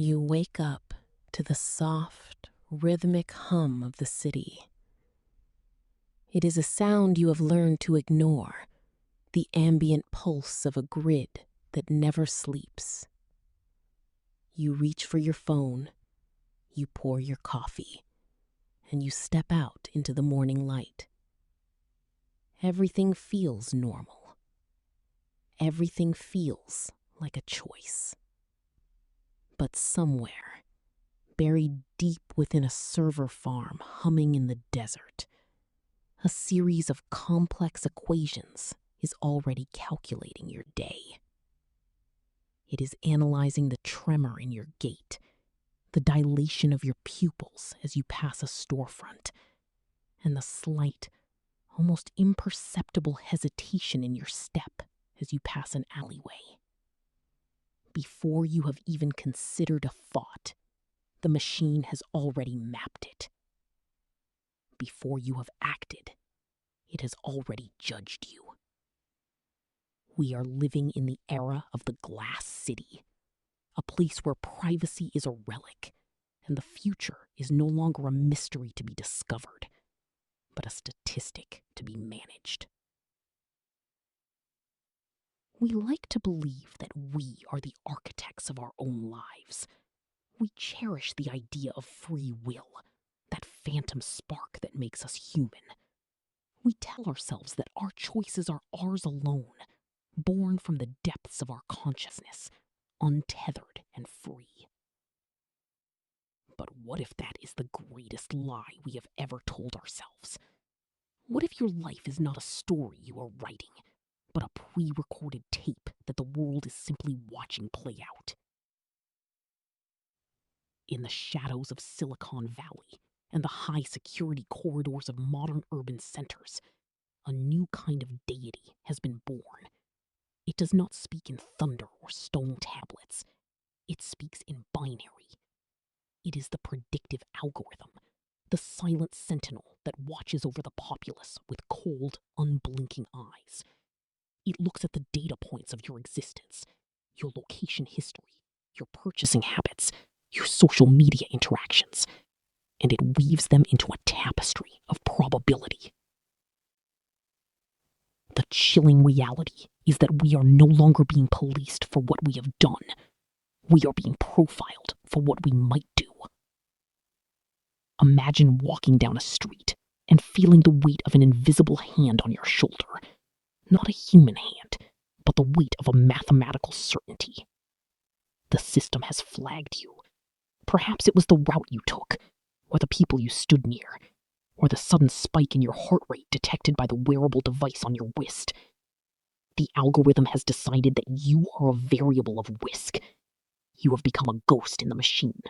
You wake up to the soft, rhythmic hum of the city. It is a sound you have learned to ignore, the ambient pulse of a grid that never sleeps. You reach for your phone, you pour your coffee, and you step out into the morning light. Everything feels normal. Everything feels like a choice. But somewhere, buried deep within a server farm humming in the desert, a series of complex equations is already calculating your day. It is analyzing the tremor in your gait, the dilation of your pupils as you pass a storefront, and the slight, almost imperceptible hesitation in your step as you pass an alleyway. Before you have even considered a thought, the machine has already mapped it. Before you have acted, it has already judged you. We are living in the era of the glass city, a place where privacy is a relic, and the future is no longer a mystery to be discovered, but a statistic to be managed. We like to believe that we are the architects of our own lives. We cherish the idea of free will, that phantom spark that makes us human. We tell ourselves that our choices are ours alone, born from the depths of our consciousness, untethered and free. But what if that is the greatest lie we have ever told ourselves? What if your life is not a story you are writing, but a pre-recorded tape that the world is simply watching play out? In the shadows of Silicon Valley and the high security corridors of modern urban centers, a new kind of deity has been born. It does not speak in thunder or stone tablets. It speaks in binary. It is the predictive algorithm, the silent sentinel that watches over the populace with cold, unblinking eyes. It looks at the data points of your existence, your location history, your purchasing habits, your social media interactions, and it weaves them into a tapestry of probability. The chilling reality is that we are no longer being policed for what we have done. We are being profiled for what we might do. Imagine walking down a street and feeling the weight of an invisible hand on your shoulder. Not a human hand, but the weight of a mathematical certainty. The system has flagged you. Perhaps it was the route you took, or the people you stood near, or the sudden spike in your heart rate detected by the wearable device on your wrist. The algorithm has decided that you are a variable of risk. You have become a ghost in the machine,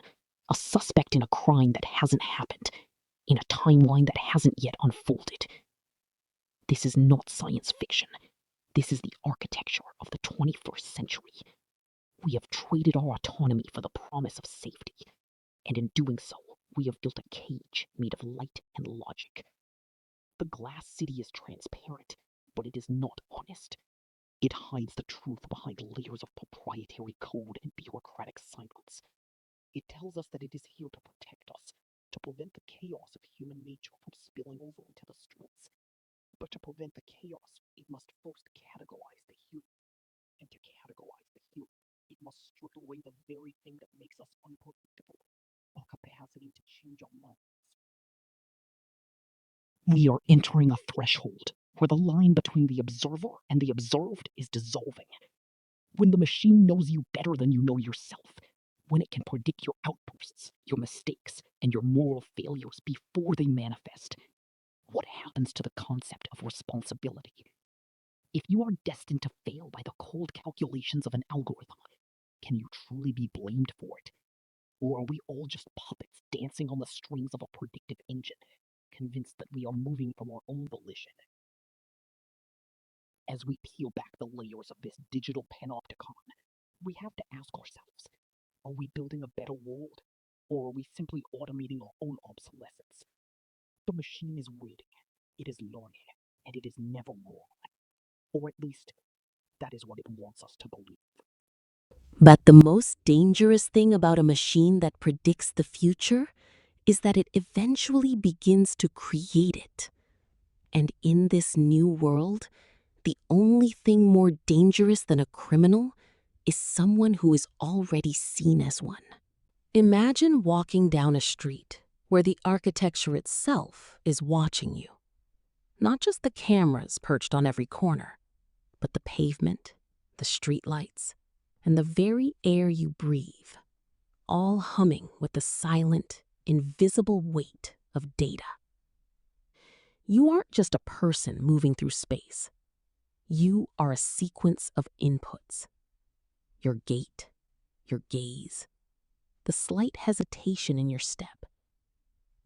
a suspect in a crime that hasn't happened, in a timeline that hasn't yet unfolded. This is not science fiction. This is the architecture of the 21st century. We have traded our autonomy for the promise of safety, and in doing so, we have built a cage made of light and logic. The glass city is transparent, but it is not honest. It hides the truth behind layers of proprietary code and bureaucratic silence. It tells us that it is here to protect us, to prevent the chaos of human nature from spilling over into the streets. But to prevent the chaos, it must first categorize the human. And to categorize the human, it must strip away the very thing that makes us unpredictable, our capacity to change our minds. We are entering a threshold where the line between the observer and the observed is dissolving. When the machine knows you better than you know yourself, when it can predict your outbursts, your mistakes, and your moral failures before they manifest, what happens to the concept of responsibility? If you are destined to fail by the cold calculations of an algorithm, can you truly be blamed for it? Or are we all just puppets dancing on the strings of a predictive engine, convinced that we are moving from our own volition? As we peel back the layers of this digital panopticon, we have to ask ourselves, are we building a better world, or are we simply automating our own obsolescence? The machine is waiting, it is learning, and it is never wrong. Or at least, that is what it wants us to believe. But the most dangerous thing about a machine that predicts the future is that it eventually begins to create it. And in this new world, the only thing more dangerous than a criminal is someone who is already seen as one. Imagine walking down a street where the architecture itself is watching you. Not just the cameras perched on every corner, but the pavement, the streetlights, and the very air you breathe, all humming with the silent, invisible weight of data. You aren't just a person moving through space. You are a sequence of inputs. Your gait, your gaze, the slight hesitation in your step.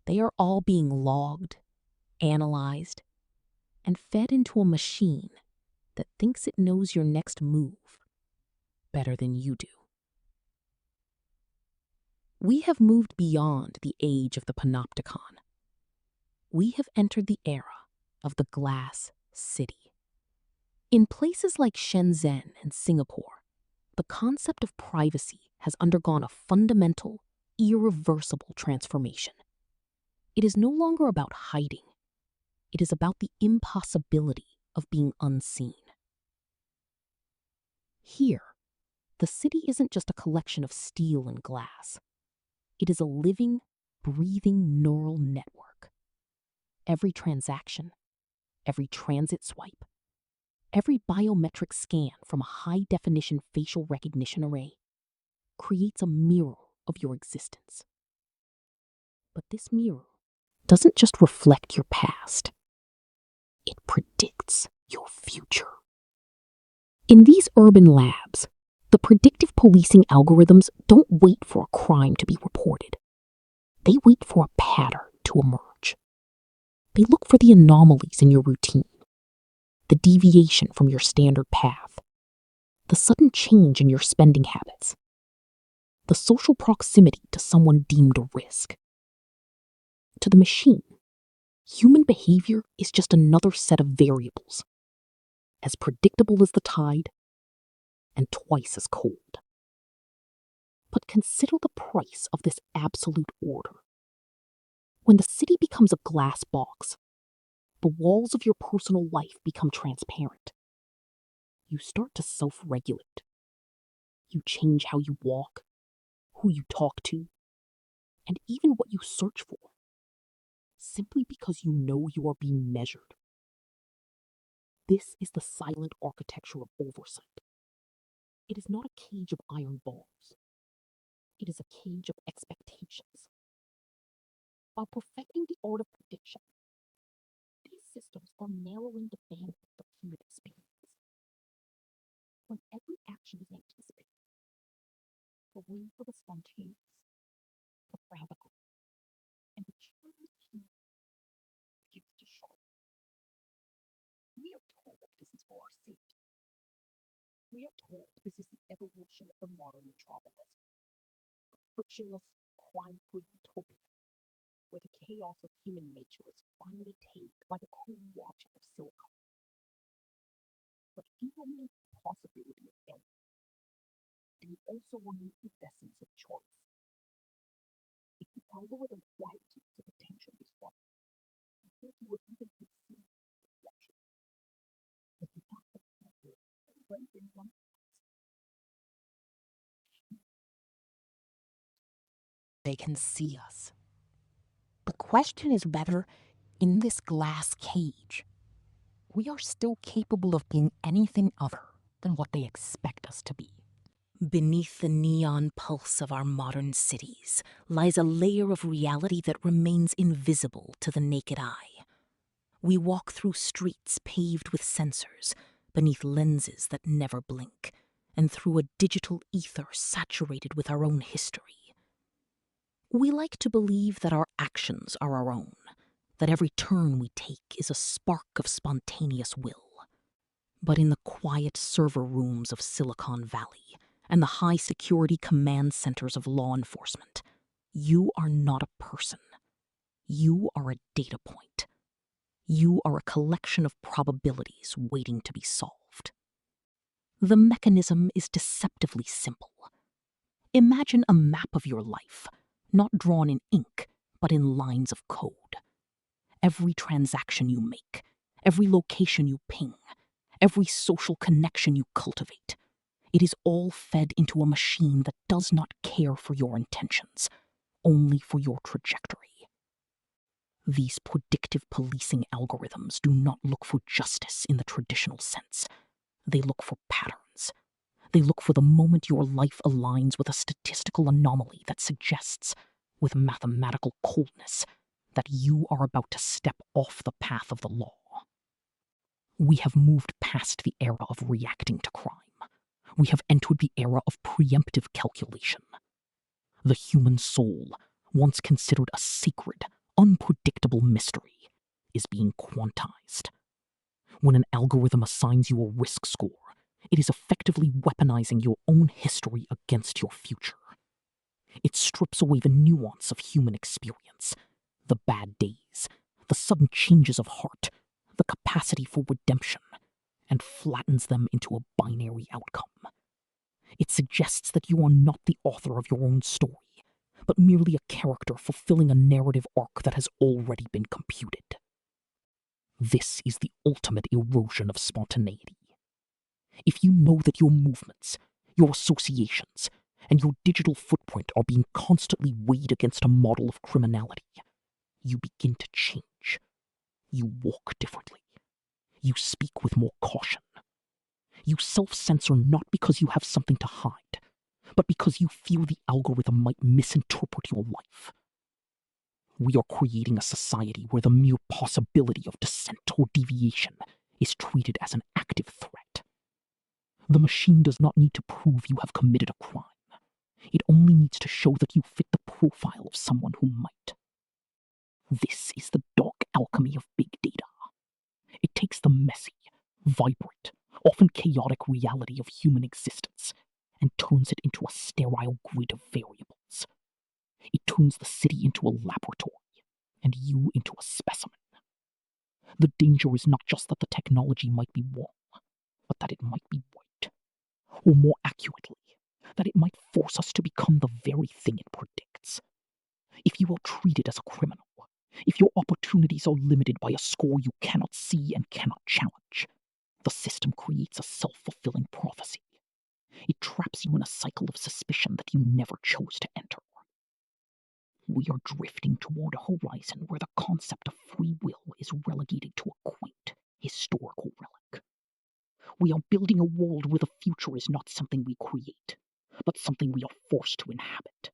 They are all being logged, analyzed, and fed into a machine that thinks it knows your next move better than you do. We have moved beyond the age of the panopticon. We have entered the era of the glass city. In places like Shenzhen and Singapore, the concept of privacy has undergone a fundamental, irreversible transformation. It is no longer about hiding. It is about the impossibility of being unseen. Here, the city isn't just a collection of steel and glass. It is a living, breathing neural network. Every transaction, every transit swipe, every biometric scan from a high-definition facial recognition array creates a mirror of your existence. But this mirror doesn't just reflect your past. It predicts your future. In these urban labs, the predictive policing algorithms don't wait for a crime to be reported. They wait for a pattern to emerge. They look for the anomalies in your routine, the deviation from your standard path, the sudden change in your spending habits, the social proximity to someone deemed a risk. To the machine, human behavior is just another set of variables, as predictable as the tide and twice as cold. But consider the price of this absolute order. When the city becomes a glass box, the walls of your personal life become transparent. You start to self-regulate. You change how you walk, who you talk to, and even what you search for, simply because you know you are being measured. This is the silent architecture of oversight. It is not a cage of iron bars. It is a cage of expectations. While perfecting the art of prediction, these systems are narrowing the bandwidth of human experience. When every action is anticipated, the room for the spontaneous, the radical, and the curious human begins to sharpen. We are told that this is for our safety. We are told this is the evolution of the modern metropolis, a frictionless, crime-free utopia, where the chaos of human nature is finally tamed by the cool watching of silicon. But even the possibility of error, they also remove the essence of choice. If you allow the qualities of attention response, I think you would even conceive reflection. But the fact of the matter is, when in one they can see us. The question is whether, in this glass cage, we are still capable of being anything other than what they expect us to be. Beneath the neon pulse of our modern cities lies a layer of reality that remains invisible to the naked eye. We walk through streets paved with sensors, beneath lenses that never blink, and through a digital ether saturated with our own history. We like to believe that our actions are our own, that every turn we take is a spark of spontaneous will. But in the quiet server rooms of Silicon Valley and the high-security command centers of law enforcement, you are not a person. You are a data point. You are a collection of probabilities waiting to be solved. The mechanism is deceptively simple. Imagine a map of your life, not drawn in ink, but in lines of code. Every transaction you make, every location you ping, every social connection you cultivate, it is all fed into a machine that does not care for your intentions, only for your trajectory. These predictive policing algorithms do not look for justice in the traditional sense. They look for patterns. They look for the moment your life aligns with a statistical anomaly that suggests, with mathematical coldness, that you are about to step off the path of the law. We have moved past the era of reacting to crime. We have entered the era of preemptive calculation. The human soul, once considered a sacred, unpredictable mystery, is being quantized. When an algorithm assigns you a risk score, it is effectively weaponizing your own history against your future. It strips away the nuance of human experience, the bad days, the sudden changes of heart, the capacity for redemption, and flattens them into a binary outcome. It suggests that you are not the author of your own story, but merely a character fulfilling a narrative arc that has already been computed. This is the ultimate erosion of spontaneity. If you know that your movements, your associations, and your digital footprint are being constantly weighed against a model of criminality, you begin to change. You walk differently. You speak with more caution. You self-censor not because you have something to hide, but because you fear the algorithm might misinterpret your life. We are creating a society where the mere possibility of dissent or deviation is treated as an active threat. The machine does not need to prove you have committed a crime. It only needs to show that you fit the profile of someone who might. This is the dark alchemy of big data. It takes the messy, vibrant, often chaotic reality of human existence and turns it into a sterile grid of variables. It turns the city into a laboratory and you into a specimen. The danger is not just that the technology might be wrong, but that it might be right. Or more accurately, that it might force us to become the very thing it predicts. If you are treated as a criminal, if your opportunities are limited by a score you cannot see and cannot challenge, the system creates a self-fulfilling prophecy. It traps you in a cycle of suspicion that you never chose to enter. We are drifting toward a horizon where the concept of free will is relegated to a quaint, historical relic. We are building a world where the future is not something we create, but something we are forced to inhabit,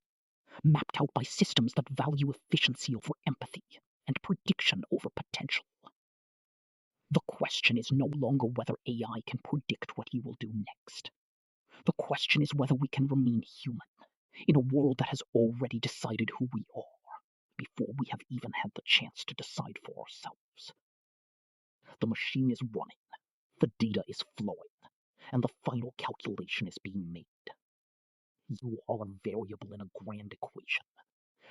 mapped out by systems that value efficiency over empathy and prediction over potential. The question is no longer whether AI can predict what you will do next. The question is whether we can remain human in a world that has already decided who we are before we have even had the chance to decide for ourselves. The machine is running, the data is flowing, and the final calculation is being made. You are a variable in a grand equation,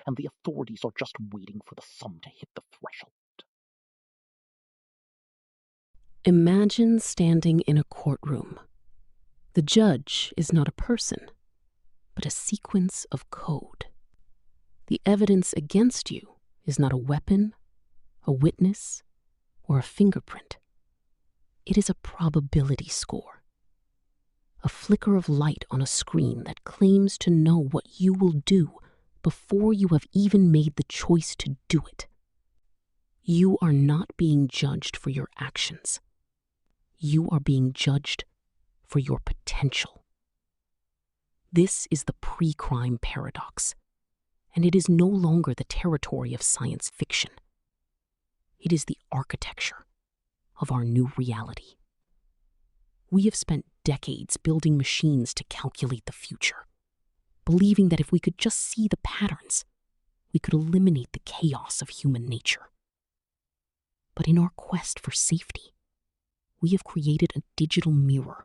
and the authorities are just waiting for the sum to hit the threshold. Imagine standing in a courtroom. The judge is not a person, but a sequence of code. The evidence against you is not a weapon, a witness, or a fingerprint. It is a probability score, a flicker of light on a screen that claims to know what you will do before you have even made the choice to do it. You are not being judged for your actions. You are being judged for your potential. This is the pre-crime paradox, and it is no longer the territory of science fiction. It is the architecture of our new reality. We have spent decades building machines to calculate the future, believing that if we could just see the patterns, we could eliminate the chaos of human nature. But in our quest for safety, we have created a digital mirror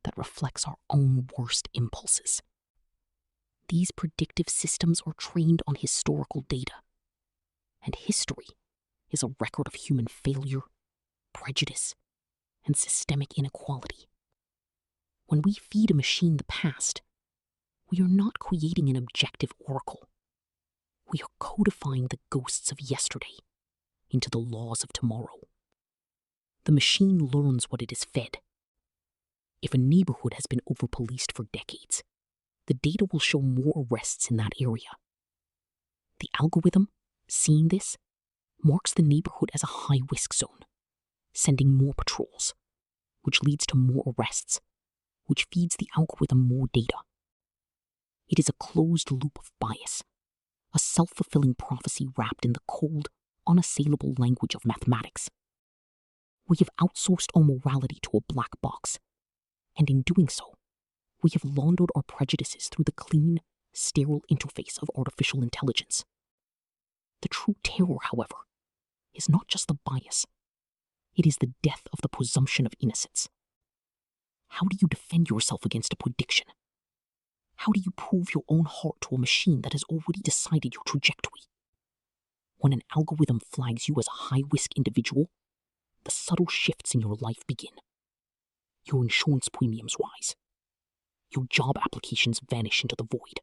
that reflects our own worst impulses. These predictive systems are trained on historical data, and history is a record of human failure, prejudice, and systemic inequality. When we feed a machine the past, we are not creating an objective oracle. We are codifying the ghosts of yesterday into the laws of tomorrow. The machine learns what it is fed. If a neighborhood has been over-policed for decades, the data will show more arrests in that area. The algorithm, seeing this, marks the neighborhood as a high-risk zone, sending more patrols, which leads to more arrests, which feeds the algorithm more data. It is a closed loop of bias, a self-fulfilling prophecy wrapped in the cold, unassailable language of mathematics. We have outsourced our morality to a black box, and in doing so, we have laundered our prejudices through the clean, sterile interface of artificial intelligence. The true terror, however, is not just the bias. It is the death of the presumption of innocence. How do you defend yourself against a prediction? How do you prove your own heart to a machine that has already decided your trajectory? When an algorithm flags you as a high-risk individual, the subtle shifts in your life begin. Your insurance premiums rise. Your job applications vanish into the void.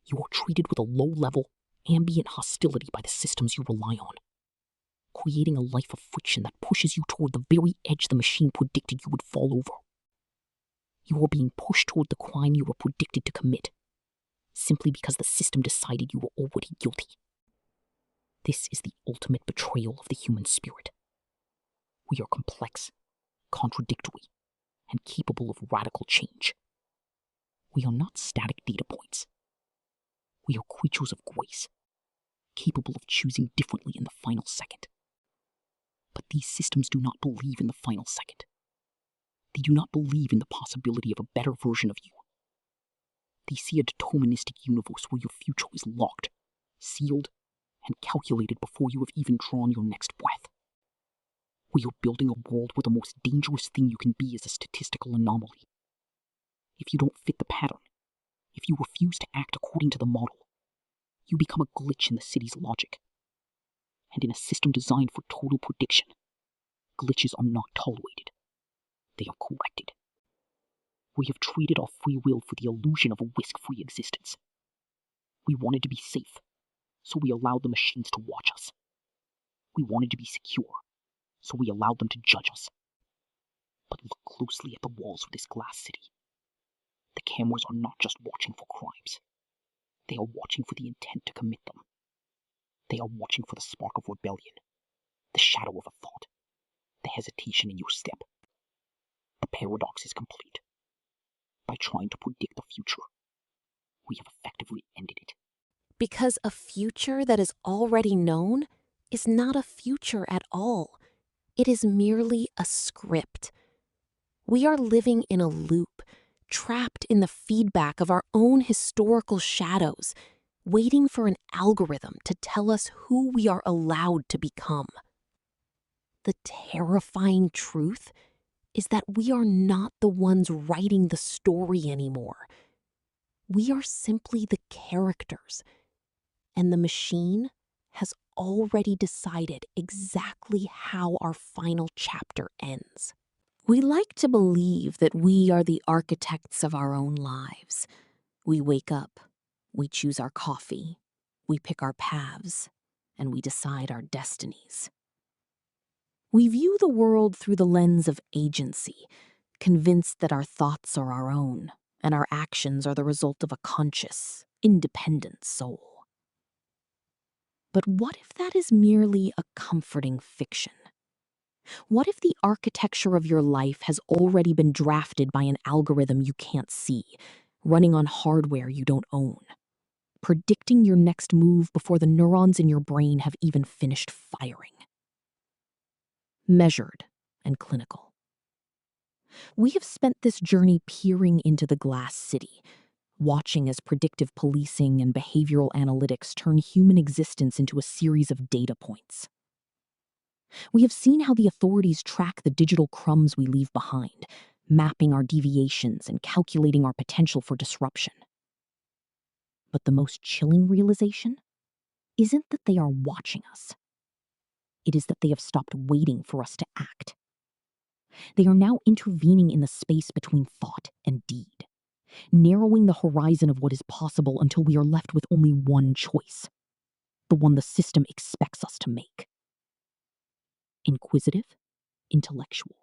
You are treated with a low-level, ambient hostility by the systems you rely on, creating a life of friction that pushes you toward the very edge the machine predicted you would fall over. You are being pushed toward the crime you were predicted to commit, simply because the system decided you were already guilty. This is the ultimate betrayal of the human spirit. We are complex, contradictory, and capable of radical change. We are not static data points. We are creatures of grace, capable of choosing differently in the final second. But these systems do not believe in the final second. They do not believe in the possibility of a better version of you. They see a deterministic universe where your future is locked, sealed, and calculated before you have even drawn your next breath. We are building a world where the most dangerous thing you can be is a statistical anomaly. If you don't fit the pattern, if you refuse to act according to the model, you become a glitch in the city's logic. And in a system designed for total prediction, glitches are not tolerated. They are corrected. We have traded our free will for the illusion of a risk-free existence. We wanted to be safe, so we allowed the machines to watch us. We wanted to be secure, so we allowed them to judge us. But look closely at the walls of this glass city. The cameras are not just watching for crimes. They are watching for the intent to commit them. They are watching for the spark of rebellion, the shadow of a thought, the hesitation in your step. The paradox is complete. By trying to predict the future, we have effectively ended it. Because a future that is already known is not a future at all. It is merely a script. We are living in a loop, trapped in the feedback of our own historical shadows, waiting for an algorithm to tell us who we are allowed to become. The terrifying truth is that we are not the ones writing the story anymore. We are simply the characters, and the machine has already decided exactly how our final chapter ends. We like to believe that we are the architects of our own lives. We wake up, we choose our coffee, we pick our paths, and we decide our destinies. We view the world through the lens of agency, convinced that our thoughts are our own, and our actions are the result of a conscious, independent soul. But what if that is merely a comforting fiction? What if the architecture of your life has already been drafted by an algorithm you can't see, running on hardware you don't own, predicting your next move before the neurons in your brain have even finished firing? Measured and clinical. We have spent this journey peering into the glass city, watching as predictive policing and behavioral analytics turn human existence into a series of data points. We have seen how the authorities track the digital crumbs we leave behind, mapping our deviations and calculating our potential for disruption. But the most chilling realization isn't that they are watching us. It is that they have stopped waiting for us to act. They are now intervening in the space between thought and deed, narrowing the horizon of what is possible until we are left with only one choice, the one the system expects us to make. Inquisitive, intellectual.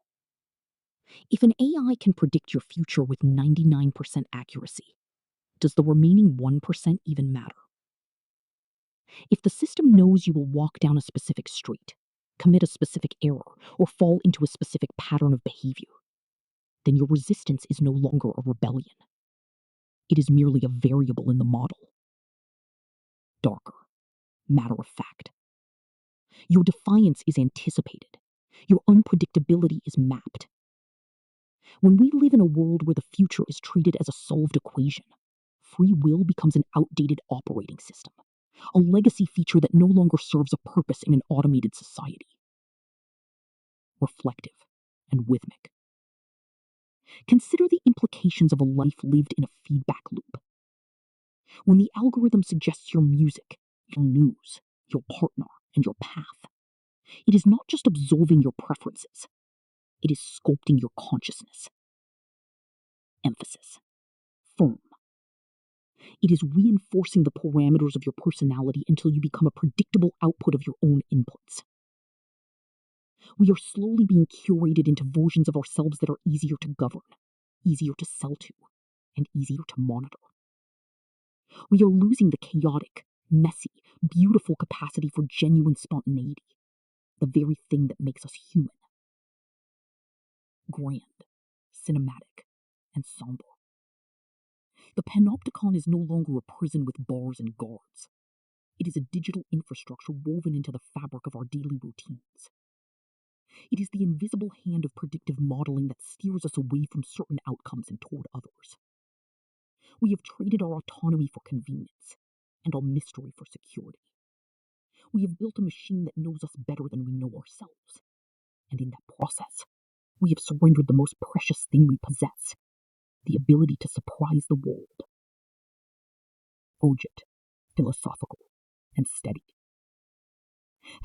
If an AI can predict your future with 99% accuracy, does the remaining 1% even matter? If the system knows you will walk down a specific street, commit a specific error, or fall into a specific pattern of behavior, then your resistance is no longer a rebellion. It is merely a variable in the model. Darker, matter of fact. Your defiance is anticipated. Your unpredictability is mapped. When we live in a world where the future is treated as a solved equation, free will becomes an outdated operating system, a legacy feature that no longer serves a purpose in an automated society. Reflective and rhythmic. Consider the implications of a life lived in a feedback loop. When the algorithm suggests your music, your news, your partner, and your path, it is not just absolving your preferences, it is sculpting your consciousness. Emphasis. Firm. It is reinforcing the parameters of your personality until you become a predictable output of your own inputs. We are slowly being curated into versions of ourselves that are easier to govern, easier to sell to, and easier to monitor. We are losing the chaotic, messy, beautiful capacity for genuine spontaneity, the very thing that makes us human. Grand, cinematic, and somber. The panopticon is no longer a prison with bars and guards. It is a digital infrastructure woven into the fabric of our daily routines. It is the invisible hand of predictive modeling that steers us away from certain outcomes and toward others. We have traded our autonomy for convenience and our mystery for security. We have built a machine that knows us better than we know ourselves. And in that process, we have surrendered the most precious thing we possess, the ability to surprise the world. Urgent, philosophical, and steady.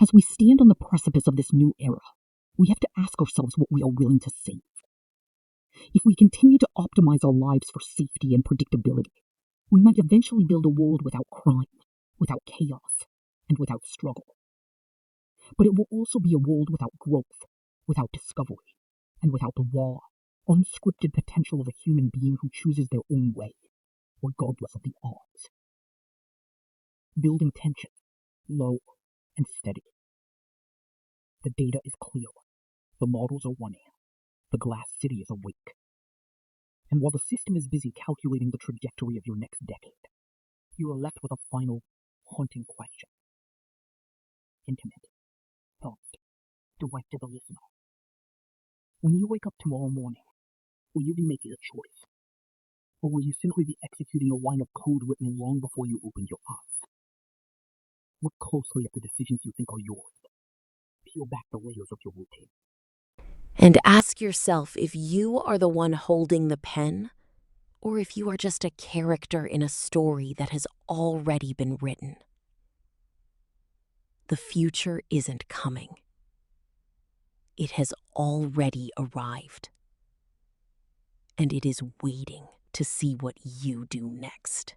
As we stand on the precipice of this new era, we have to ask ourselves what we are willing to save. If we continue to optimize our lives for safety and predictability, we might eventually build a world without crime, without chaos, and without struggle. But it will also be a world without growth, without discovery, and without the raw, unscripted potential of a human being who chooses their own way, regardless of the odds. Building tension, low and steady. The data is clear. The models are running. The glass city is awake. And while the system is busy calculating the trajectory of your next decade, you are left with a final, haunting question. Intimate, soft, direct to the listener. When you wake up tomorrow morning, will you be making a choice? Or will you simply be executing a line of code written long before you open your eyes? Look closely at the decisions you think are yours. Peel back the layers of your routine. And ask yourself if you are the one holding the pen, or if you are just a character in a story that has already been written. The future isn't coming. It has already arrived. And it is waiting to see what you do next.